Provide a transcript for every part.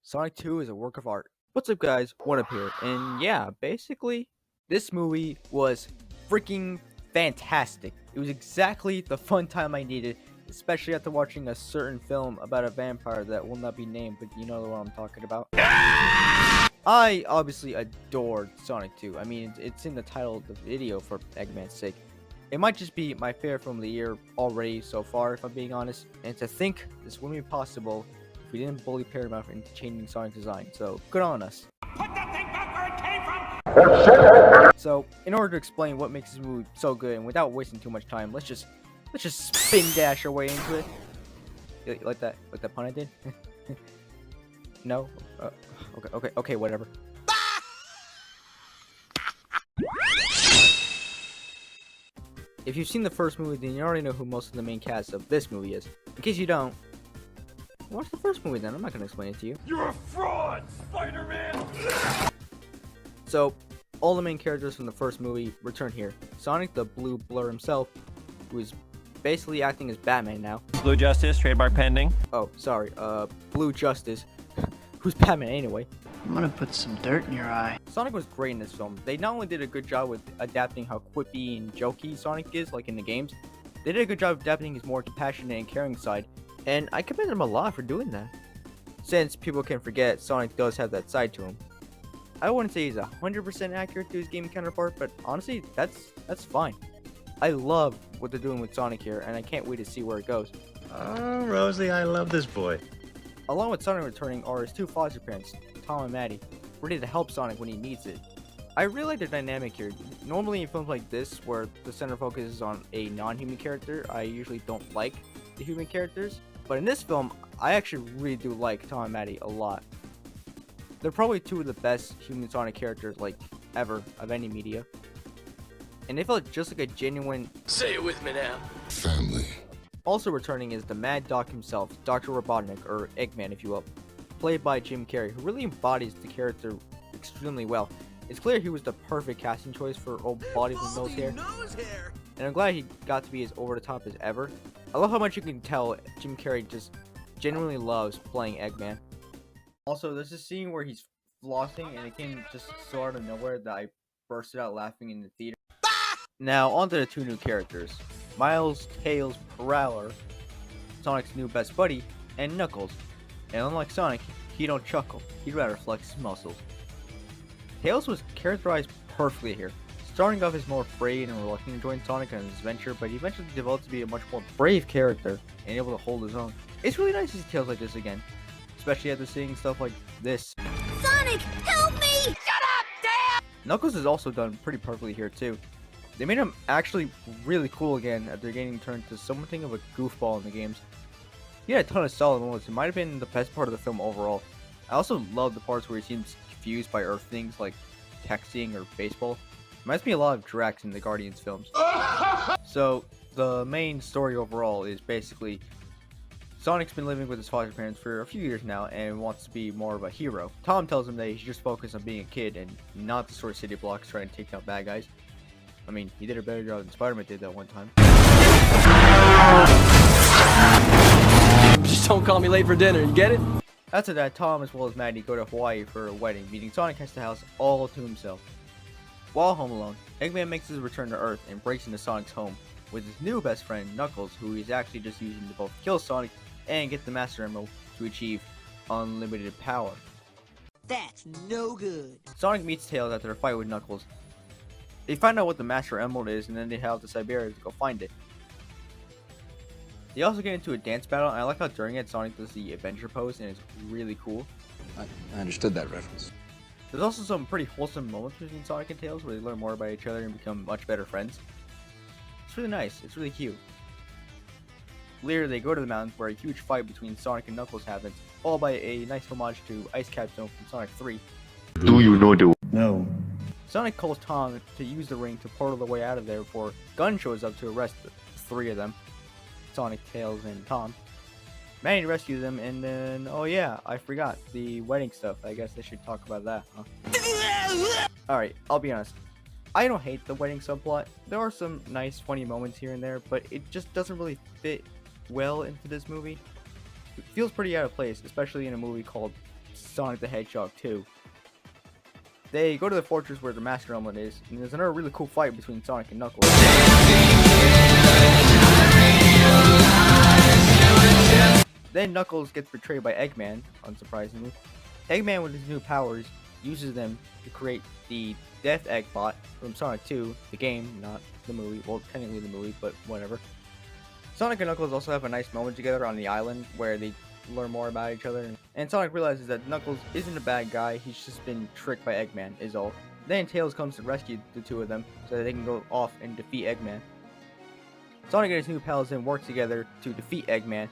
Sonic 2 is a work of art. What's up, guys? What up here? And yeah, basically, this movie was freaking fantastic. It was exactly the fun time I needed, especially after watching a certain film about a vampire that will not be named, but you know what I'm talking about. I obviously adored Sonic 2. I mean, it's in the title of the video for Eggman's sake. It might just be my favorite film of the year already so far, if I'm being honest. And to think this wouldn't be possible if we didn't bully Paramount into changing Sonic's design. So good on us. Put that thing back where it came from! So in order to explain what makes this movie so good, and without wasting too much time, let's just spin dash our way into it. Like that pun I did? No? Okay, whatever. If you've seen the first movie, then you already know who most of the main cast of this movie is. In case you don't, watch the first movie then. I'm not gonna explain it to you. You're a fraud, Spider-Man! So, all the main characters from the first movie return here. Sonic, the blue blur himself, who is basically acting as Batman now. Blue Justice, trademark pending. Oh, sorry, Blue Justice, who's Batman anyway. I'm gonna put some dirt in your eye. Sonic was great in this film. They not only did a good job with adapting how quippy and jokey Sonic is, like in the games, they did a good job of adapting his more compassionate and caring side, and I commend them a lot for doing that. Since people can forget, Sonic does have that side to him. I wouldn't say he's 100% accurate to his game counterpart, but honestly, that's fine. I love what they're doing with Sonic here, and I can't wait to see where it goes. Oh, Rosie, I love this boy. Along with Sonic returning are his two foster parents, Tom and Maddie, ready to help Sonic when he needs it. I really like their dynamic here. Normally in films like this, where the center focus is on a non-human character, I usually don't like the human characters. But in this film, I actually really do like Tom and Maddie a lot. They're probably two of the best human Sonic characters, like, ever, of any media. And they felt just like a genuine... Say it with me now. Family. Also returning is the Mad Doc himself, Dr. Robotnik, or Eggman if you will, played by Jim Carrey, who really embodies the character extremely well. It's clear he was the perfect casting choice for old body with nose hair, and I'm glad he got to be as over the top as ever. I love how much you can tell Jim Carrey just genuinely loves playing Eggman. Also, there's this scene where he's flossing and it came just so out of nowhere that I bursted out laughing in the theater. Now, on to the two new characters. Miles Tails Prowler, Sonic's new best buddy, and Knuckles. And unlike Sonic, he don't chuckle, he'd rather flex his muscles. Tails was characterized perfectly here, starting off as more afraid and reluctant to join Sonic on his adventure, but he eventually developed to be a much more brave character and able to hold his own. It's really nice to see Tails like this again, especially after seeing stuff like this. Sonic, help me! Shut up, damn! Knuckles is also done pretty perfectly here too. They made him actually really cool again after getting turned into something of a goofball in the games. He had a ton of solid moments. It might have been the best part of the film overall. I also love the parts where he seems confused by Earth things like texting or baseball. Reminds me a lot of Drax in the Guardians films. So the main story overall is basically Sonic's been living with his foster parents for a few years now and wants to be more of a hero. Tom tells him that he should just focus on being a kid and not destroy city blocks trying to take out bad guys. I mean, he did a better job than Spider-Man did that one time. Just don't call me late for dinner, you get it? After that, Tom as well as Maddie go to Hawaii for a wedding, meaning Sonic has the house all to himself. While home alone, Eggman makes his return to Earth and breaks into Sonic's home with his new best friend, Knuckles, who he's actually just using to both kill Sonic and get the Master Emerald to achieve unlimited power. That's no good. Sonic meets Tails after a fight with Knuckles. They find out what the Master Emerald is, and then they head out to Siberia to go find it. They also get into a dance battle, and I like how during it, Sonic does the adventure pose, and it's really cool. I understood that reference. There's also some pretty wholesome moments between Sonic and Tails, where they learn more about each other and become much better friends. It's really nice, it's really cute. Later, they go to the mountains, where a huge fight between Sonic and Knuckles happens, followed by a nice homage to Ice Cap Zone from Sonic 3. Do you know the... No. Sonic calls Tom to use the ring to portal the way out of there before Gun shows up to arrest the three of them. Sonic, Tails, and Tom. Manny rescues them, and then, oh yeah, I forgot, the wedding stuff. I guess I should talk about that, huh? Alright, I'll be honest. I don't hate the wedding subplot. There are some nice, funny moments here and there, but it just doesn't really fit well into this movie. It feels pretty out of place, especially in a movie called Sonic the Hedgehog 2. They go to the fortress where the Master Emerald is, and there's another really cool fight between Sonic and Knuckles. Then Knuckles gets betrayed by Eggman, unsurprisingly. Eggman, with his new powers, uses them to create the Death Egg bot from Sonic 2, the game, not the movie. Well, technically the movie, but whatever. Sonic and Knuckles also have a nice moment together on the island where they learn more about each other. And Sonic realizes that Knuckles isn't a bad guy, he's just been tricked by Eggman, is all. Then Tails comes to rescue the two of them so that they can go off and defeat Eggman. Sonic and his new pals then work together to defeat Eggman.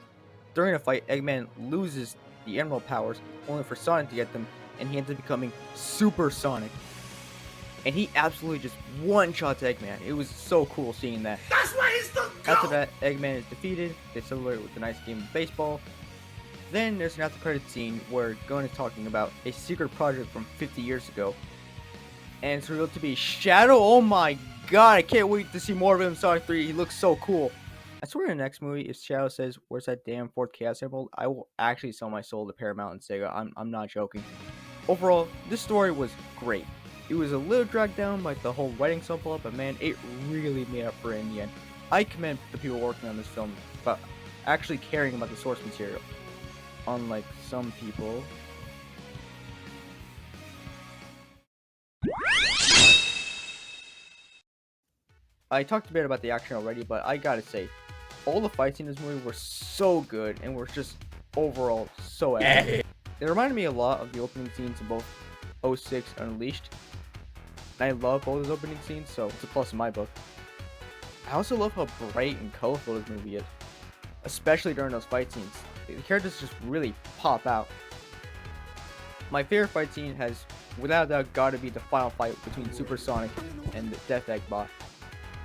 During a fight, Eggman loses the Emerald powers, only for Sonic to get them, and he ends up becoming Super Sonic. And he absolutely just one-shots Eggman. It was so cool seeing that. That's why he's the GOAT! After that, Eggman is defeated. They celebrate with a nice game of baseball. Then there's an after-credits scene where Gunn is talking about a secret project from 50 years ago. And it's revealed to be Shadow. Oh my god, I can't wait to see more of him in Sonic 3. He looks so cool. I swear in the next movie, if Shadow says, "Where's that damn fourth Chaos Emerald?" I will actually sell my soul to Paramount and Sega. I'm not joking. Overall, this story was great. It was a little dragged down by the whole wedding subplot, but man, it really made up for it in the end. I commend the people working on this film about actually caring about the source material. Unlike some people. I talked a bit about the action already, but I gotta say, all the fights in this movie were so good and were just overall so epic. It reminded me a lot of the opening scenes in both 06 and Unleashed. And I love both those opening scenes, so it's a plus in my book. I also love how bright and colorful this movie is, especially during those fight scenes. The characters just really pop out. My favorite fight scene has, without a doubt, got to be the final fight between Super Sonic and the Death Egg bot,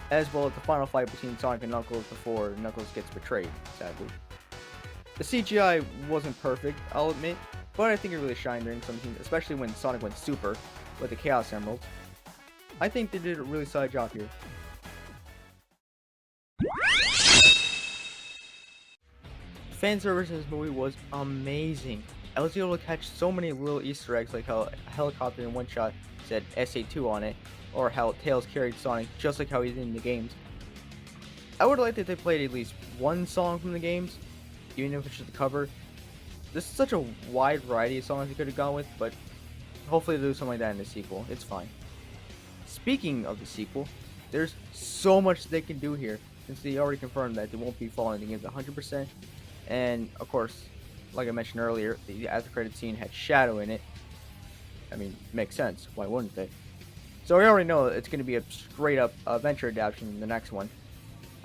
as well as the final fight between Sonic and Knuckles before Knuckles gets betrayed, sadly. The CGI wasn't perfect, I'll admit, but I think it really shined during some scenes, especially when Sonic went super with the Chaos Emeralds. I think they did a really solid job here. Fan service in this movie was amazing. I was able to catch so many little Easter eggs, like how a helicopter in one shot said SA2 on it, or how Tails carried Sonic just like how he's in the games. I would like that they played at least one song from the games, even if it's just a cover. There's such a wide variety of songs they could have gone with, but hopefully they'll do something like that in the sequel. It's fine. Speaking of the sequel, there's so much they can do here, since they already confirmed that they won't be following the games 100%. And of course, like I mentioned earlier, the after credit scene had Shadow in it. I mean, makes sense. Why wouldn't they? So we already know it's going to be a straight up adventure adaptation in the next one.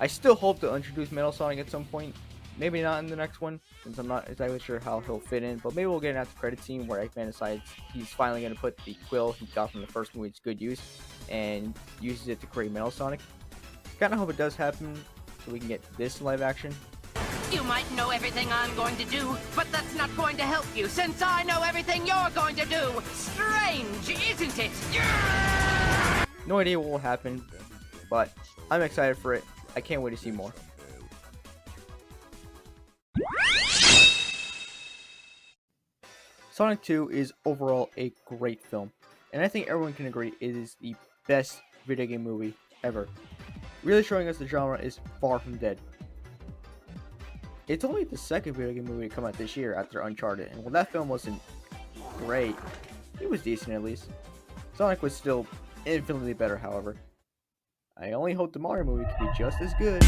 I still hope to introduce Metal Sonic at some point. Maybe not in the next one, since I'm not exactly sure how he'll fit in. But maybe we'll get an after credit scene where Eggman decides he's finally going to put the quill he got from the first movie to good use and uses it to create Metal Sonic. Kind of hope it does happen so we can get this live action. You might know everything I'm going to do, but that's not going to help you, since I know everything you're going to do. Strange, isn't it? Yeah! No idea what will happen, but I'm excited for it. I can't wait to see more. Sonic 2 is overall a great film, and I think everyone can agree it is the best video game movie ever. Really showing us the genre is far from dead. It's only the second video game movie to come out this year after Uncharted, and while that film wasn't great, it was decent at least. Sonic was still infinitely better, however. I only hope the Mario movie can be just as good.